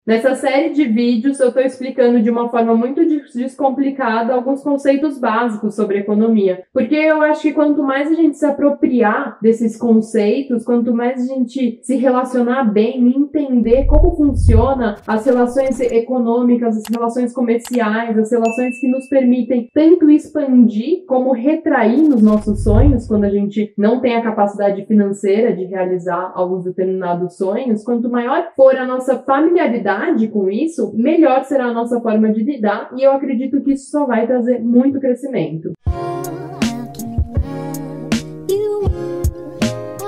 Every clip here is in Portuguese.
Nessa série de vídeos, eu estou explicando de uma forma muito descomplicada alguns conceitos básicos sobre economia. Porque eu acho que quanto mais a gente se apropriar desses conceitos, quanto mais a gente se relacionar bem e entender como funciona as relações econômicas, as relações comerciais, as relações que nos permitem tanto expandir como retrair nos nossos sonhos, quando a gente não tem a capacidade financeira de realizar alguns determinados sonhos, quanto maior for a nossa familiaridade com isso, melhor será a nossa forma de lidar, e eu acredito que isso só vai trazer muito crescimento.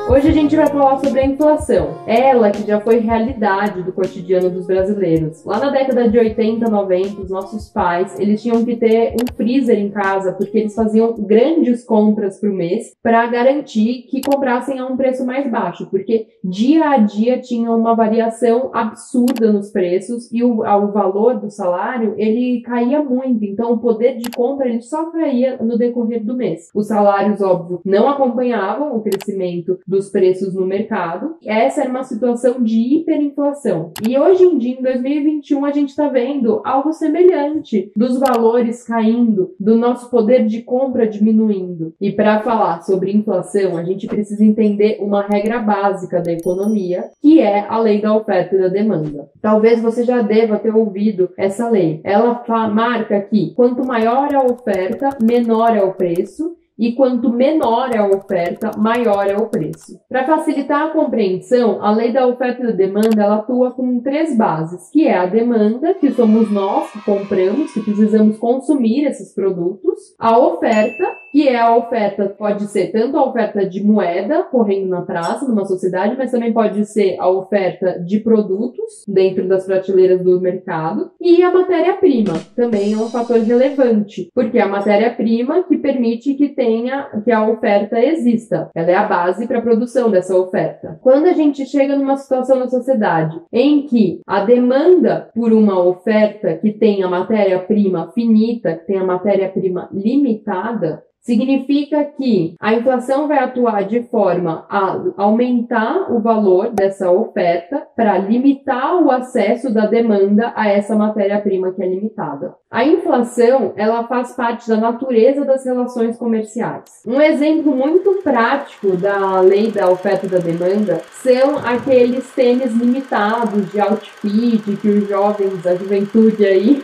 Hoje a gente vai falar sobre a inflação, ela que já foi realidade do cotidiano dos brasileiros. Lá na década de 80, 90, os nossos pais, eles tinham que ter um freezer em casa porque eles faziam grandes compras por mês para garantir que comprassem a um preço mais baixo, porque dia a dia tinha uma variação absurda nos preços e o valor do salário, ele caía muito, então o poder de compra ele só caía no decorrer do mês. Os salários, óbvio, não acompanhavam o crescimento dos preços no mercado. Essa era uma situação de hiperinflação. E hoje em dia, em 2021, a gente está vendo algo semelhante, dos valores caindo, do nosso poder de compra diminuindo. E para falar sobre inflação, a gente precisa entender uma regra básica da economia, que é a lei da oferta e da demanda. Talvez você já deva ter ouvido essa lei. Ela marca que quanto maior a oferta, menor é o preço, e quanto menor é a oferta, maior é o preço. Para facilitar a compreensão, a lei da oferta e da demanda ela atua com três bases, que é a demanda, que somos nós que compramos, que precisamos consumir esses produtos, a oferta, que é a oferta, pode ser tanto a oferta de moeda correndo na praça, numa sociedade, mas também pode ser a oferta de produtos dentro das prateleiras do mercado, e a matéria-prima, também é um fator relevante, porque é a matéria-prima que permite que a oferta exista. Ela é a base para a produção dessa oferta. Quando a gente chega numa situação na sociedade em que a demanda por uma oferta que tem a matéria-prima finita, que tem a matéria-prima limitada, significa que a inflação vai atuar de forma a aumentar o valor dessa oferta para limitar o acesso da demanda a essa matéria-prima que é limitada. A inflação, ela faz parte da natureza das relações comerciais. Um exemplo muito prático da lei da oferta e da demanda são aqueles tênis limitados de outfit que os jovens, a juventude aí,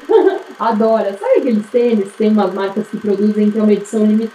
adora. Sabe aqueles tênis? Tem umas marcas que produzem que é uma edição limitada,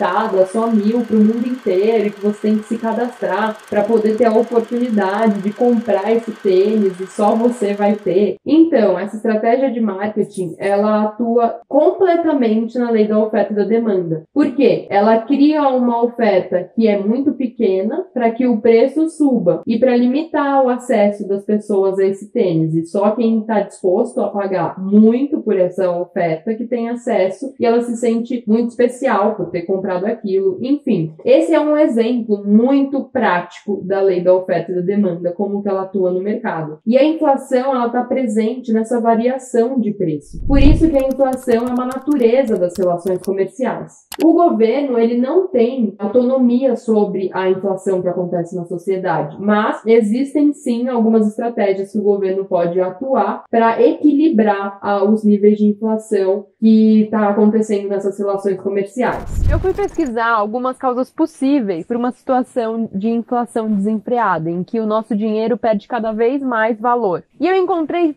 só 1.000 para o mundo inteiro, e que você tem que se cadastrar para poder ter a oportunidade de comprar esse tênis e só você vai ter. Então, essa estratégia de marketing, ela atua completamente na lei da oferta e da demanda. Por quê? Ela cria uma oferta que é muito pequena para que o preço suba e para limitar o acesso das pessoas a esse tênis. E só quem está disposto a pagar muito por essa oferta que tem acesso, e ela se sente muito especial por ter comprado aquilo. Enfim, esse é um exemplo muito prático da lei da oferta e da demanda, como que ela atua no mercado. E a inflação, ela está presente nessa variação de preço. Por isso que a inflação é uma natureza das relações comerciais. O governo, ele não tem autonomia sobre a inflação que acontece na sociedade, mas existem sim algumas estratégias que o governo pode atuar para equilibrar os níveis de inflação que está acontecendo nessas relações comerciais. Eu fui pesquisar algumas causas possíveis para uma situação de inflação desenfreada, em que o nosso dinheiro perde cada vez mais valor. E eu encontrei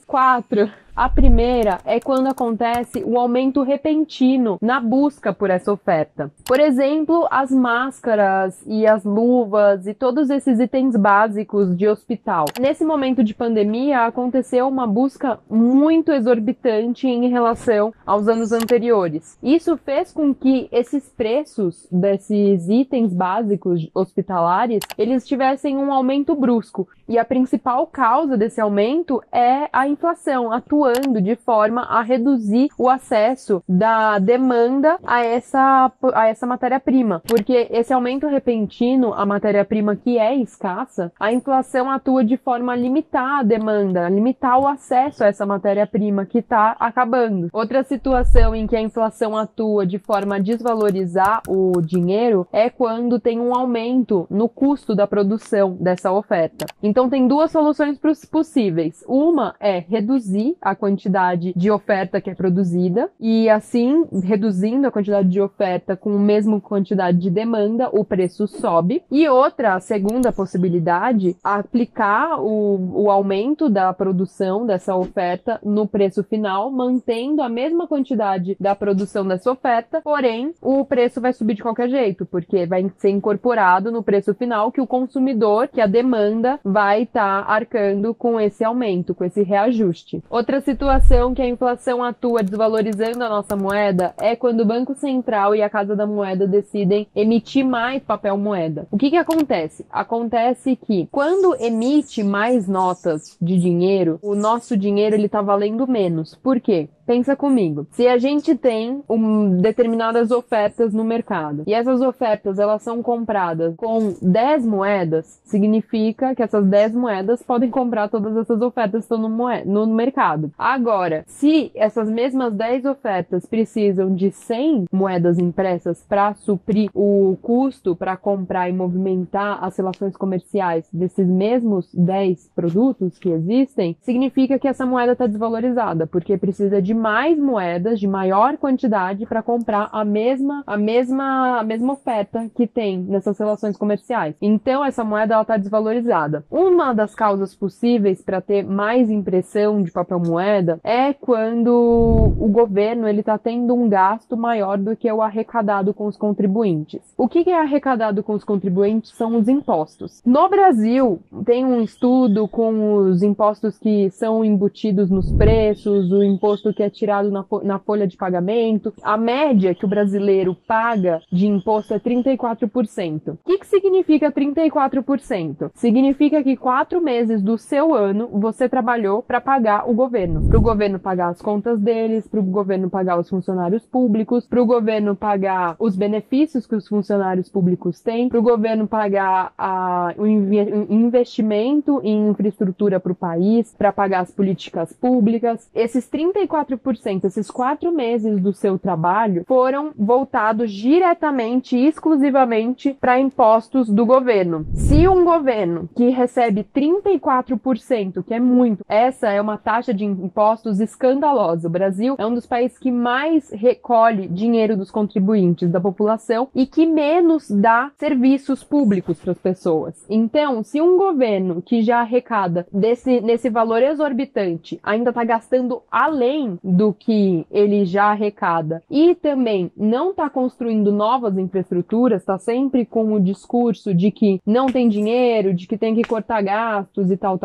4. A primeira é quando acontece o aumento repentino na busca por essa oferta. Por exemplo, as máscaras e as luvas e todos esses itens básicos de hospital. Nesse momento de pandemia, aconteceu uma busca muito exorbitante em relação aos anos anteriores. Isso fez com que esses preços desses itens básicos hospitalares, eles tivessem um aumento brusco. E a principal causa desse aumento é a inflação atuante atuando de forma a reduzir o acesso da demanda a essa matéria-prima, porque esse aumento repentino, a matéria-prima que é escassa, a inflação atua de forma a limitar a demanda, a limitar o acesso a essa matéria-prima que está acabando. Outra situação em que a inflação atua de forma a desvalorizar o dinheiro é quando tem um aumento no custo da produção dessa oferta. Então tem duas soluções possíveis. Uma é reduzir a quantidade de oferta que é produzida e assim, reduzindo a quantidade de oferta com a mesma quantidade de demanda, o preço sobe. E outra, a segunda possibilidade, aplicar o aumento da produção dessa oferta no preço final, mantendo a mesma quantidade da produção dessa oferta, porém o preço vai subir de qualquer jeito, porque vai ser incorporado no preço final que o consumidor, que a demanda, vai estar arcando com esse aumento, com esse reajuste. Outra situação que a inflação atua desvalorizando a nossa moeda é quando o Banco Central e a Casa da Moeda decidem emitir mais papel moeda. O que acontece? Acontece que quando emite mais notas de dinheiro, o nosso dinheiro ele tá valendo menos. Por quê? Pensa comigo. Se a gente tem determinadas ofertas no mercado e essas ofertas elas são compradas com 10 moedas, significa que essas 10 moedas podem comprar todas essas ofertas que estão no mercado. Agora, se essas mesmas 10 ofertas precisam de 100 moedas impressas para suprir o custo para comprar e movimentar as relações comerciais desses mesmos 10 produtos que existem, significa que essa moeda está desvalorizada, porque precisa de mais moedas, de maior quantidade para comprar a mesma oferta que tem nessas relações comerciais. Então essa moeda ela está desvalorizada. Uma das causas possíveis para ter mais impressão de papel moeda é quando o governo ele está tendo um gasto maior do que o arrecadado com os contribuintes. O que é arrecadado com os contribuintes são os impostos. No Brasil tem um estudo com os impostos que são embutidos nos preços, o imposto que é tirado na folha de pagamento. A média que o brasileiro paga de imposto é 34%. O que significa 34%? Significa que 4 meses do seu ano você trabalhou para pagar o governo. Para o governo pagar as contas deles, para o governo pagar os funcionários públicos, para o governo pagar os benefícios que os funcionários públicos têm, para o governo pagar o investimento em infraestrutura para o país, para pagar as políticas públicas. Esses 34%, esses 4 meses do seu trabalho foram voltados diretamente e exclusivamente para impostos do governo. Se um governo que recebe 34%, que é muito, essa é uma taxa de impostos escandalosa. O Brasil é um dos países que mais recolhe dinheiro dos contribuintes da população e que menos dá serviços públicos para as pessoas. Então, se um governo que já arrecada nesse valor exorbitante ainda está gastando além do que ele já arrecada e também não está construindo novas infraestruturas, está sempre com o discurso de que não tem dinheiro, de que tem que cortar gastos e tal,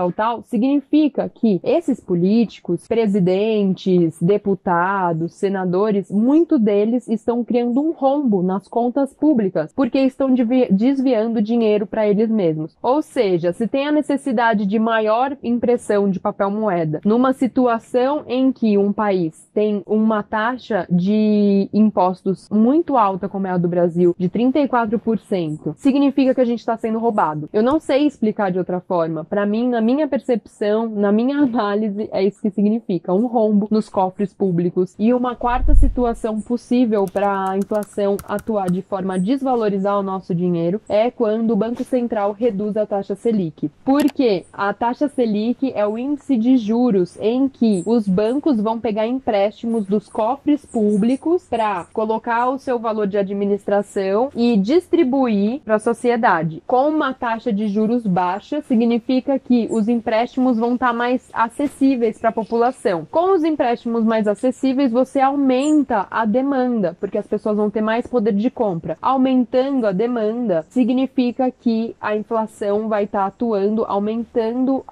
significa que esses políticos, presidentes, deputados, senadores, muitos deles estão criando um rombo nas contas públicas, porque estão desviando dinheiro para eles mesmos. Ou seja, se tem a necessidade de maior impressão de papel moeda, numa situação em que um país tem uma taxa de impostos muito alta, como é a do Brasil, de 34%, significa que a gente está sendo roubado. Eu não sei explicar de outra forma. Para mim, na minha percepção, na minha análise, é isso que significa. Um rombo nos cofres públicos. E uma quarta situação possível para a inflação atuar de forma a desvalorizar o nosso dinheiro é quando o Banco Central reduz a taxa Selic. Porque a taxa Selic é o índice de juros em que os bancos vão pegar empréstimos dos cofres públicos para colocar o seu valor de administração e distribuir para a sociedade. Com uma taxa de juros baixa, significa que os empréstimos vão estar mais acessíveis para a população. Com os empréstimos mais acessíveis, você aumenta a demanda, porque as pessoas vão ter mais poder de compra. Aumentando a demanda, significa que a inflação vai estar atuando, aumentando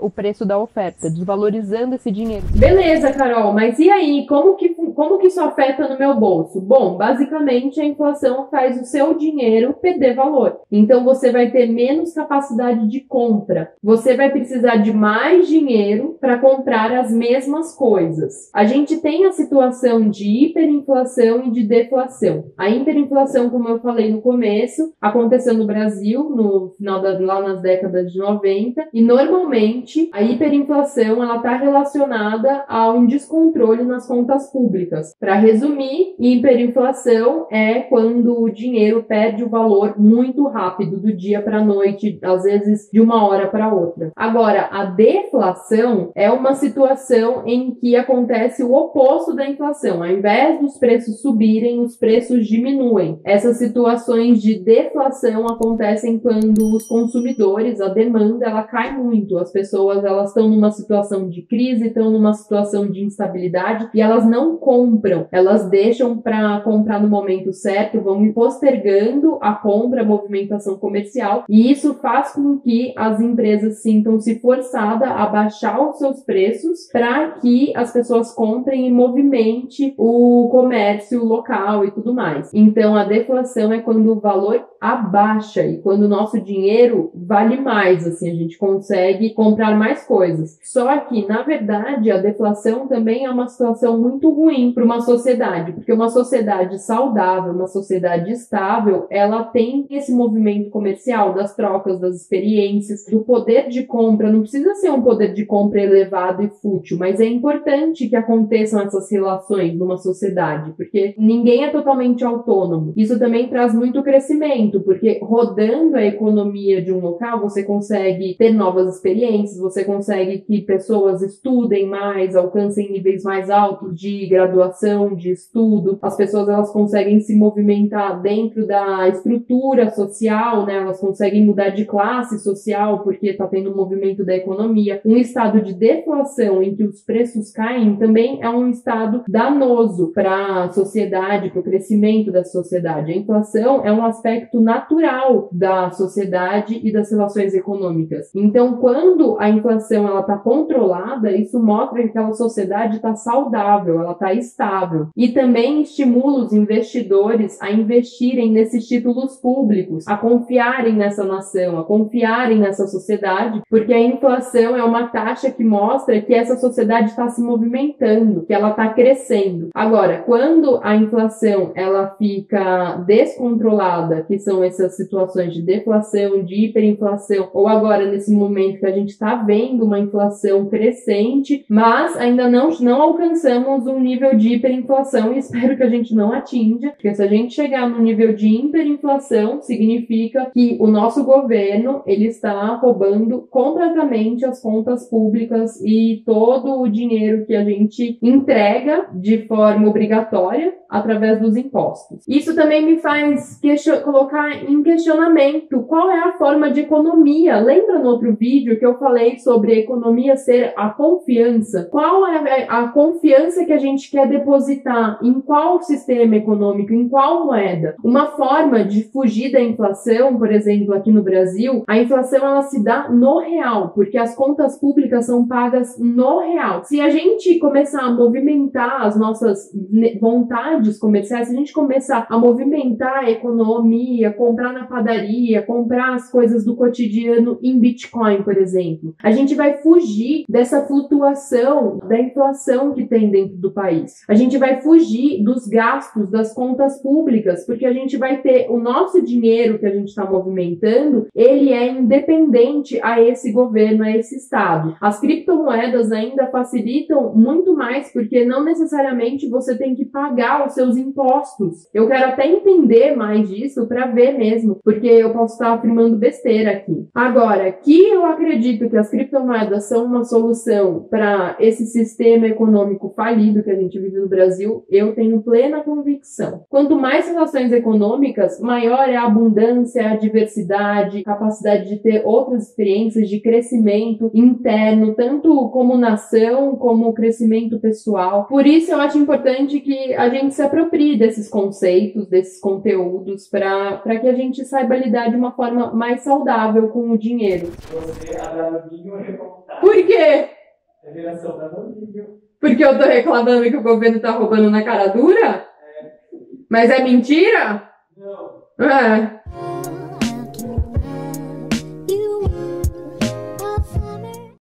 o preço da oferta, desvalorizando esse dinheiro. Beleza, Carol, mas e aí? Como que como que isso afeta no meu bolso? Bom, basicamente a inflação faz o seu dinheiro perder valor. Então você vai ter menos capacidade de compra. Você vai precisar de mais dinheiro para comprar as mesmas coisas. A gente tem a situação de hiperinflação e de deflação. A hiperinflação, como eu falei no começo, aconteceu no Brasil no final lá nas décadas de 90 e normalmente a hiperinflação ela está relacionada a um descontrole nas contas públicas. Para resumir, hiperinflação é quando o dinheiro perde o valor muito rápido do dia para a noite, às vezes de uma hora para outra. Agora, a deflação é uma situação em que acontece o oposto da inflação. Ao invés dos preços subirem, os preços diminuem. Essas situações de deflação acontecem quando os consumidores, a demanda, ela cai muito. As pessoas, elas estão numa situação de crise, estão numa situação de instabilidade e elas não compram. Elas deixam para comprar no momento certo, vão postergando a compra, a movimentação comercial e isso faz com que as empresas sintam-se forçadas a baixar os seus preços para que as pessoas comprem e movimente o comércio local e tudo mais. Então, a deflação é quando o valor abaixa e quando o nosso dinheiro vale mais, assim, a gente consegue comprar mais coisas. Só que, na verdade, a deflação também é uma situação muito ruim para uma sociedade, porque uma sociedade saudável, uma sociedade estável, ela tem esse movimento comercial das trocas, das experiências, do poder de compra. Não precisa ser um poder de compra elevado e fútil, mas é importante que aconteçam essas relações numa sociedade, porque ninguém é totalmente autônomo. Isso também traz muito crescimento, porque rodando a economia de um local, você consegue ter novas experiências, você consegue que pessoas estudem mais, alcancem níveis mais altos de graduação, de estudo. As pessoas, elas conseguem se movimentar dentro da estrutura social, né? Elas conseguem mudar de classe social porque está tendo um movimento da economia. Um estado de deflação em que os preços caem também é um estado danoso para a sociedade, para o crescimento da sociedade. A inflação é um aspecto natural da sociedade e das relações econômicas. Então, quando a inflação ela está controlada, isso mostra que aquela sociedade está saudável, ela está estável. E também estimula os investidores a investirem nesses títulos públicos, a confiarem nessa nação, a confiarem nessa sociedade, porque a inflação é uma taxa que mostra que essa sociedade está se movimentando, que ela está crescendo. Agora, quando a inflação ela fica descontrolada, que são essas situações de deflação, de hiperinflação, ou agora nesse momento que a gente está vendo uma inflação crescente, mas ainda não alcançamos um nível de hiperinflação e espero que a gente não atinja, porque se a gente chegar no nível de hiperinflação, significa que o nosso governo ele está roubando completamente as contas públicas e todo o dinheiro que a gente entrega de forma obrigatória através dos impostos. Isso também me faz colocar em questionamento qual é a forma de economia. Lembra no outro vídeo que eu falei sobre a economia ser a confiança? Qual é a confiança que a gente quer depositar em qual sistema econômico, em qual moeda? Uma forma de fugir da inflação, por exemplo, aqui no Brasil, a inflação ela se dá no real, porque as contas públicas são pagas no real. Se a gente começar a movimentar as nossas vontades comerciais, se a gente começar a movimentar a economia, comprar na padaria, comprar as coisas do cotidiano em Bitcoin, por exemplo, a gente vai fugir dessa flutuação da inflação que tem dentro do país. A gente vai fugir dos gastos das contas públicas, porque a gente vai ter o nosso dinheiro que a gente está movimentando, ele é independente a esse governo, a esse Estado. As criptomoedas ainda facilitam muito mais, porque não necessariamente você tem que pagar os seus impostos. Eu quero até entender mais disso para ver mesmo, porque eu posso estar afirmando besteira aqui. Agora, que eu acredito que as criptomoedas são uma solução para esse sistema econômico falido que a gente vive no Brasil, eu tenho plena convicção. Quanto mais relações econômicas, maior é a abundância, a diversidade, capacidade de ter outras experiências de crescimento interno, tanto como nação, como crescimento pessoal. Por isso eu acho importante que a gente se aproprie desses conceitos, desses conteúdos, para que a gente saiba lidar de uma forma mais saudável com o dinheiro. Você, a Danoninho, é revoltada. Por quê? A geração Danoninho. Porque eu tô reclamando que o governo tá roubando na cara dura? Mas é mentira? Não. É.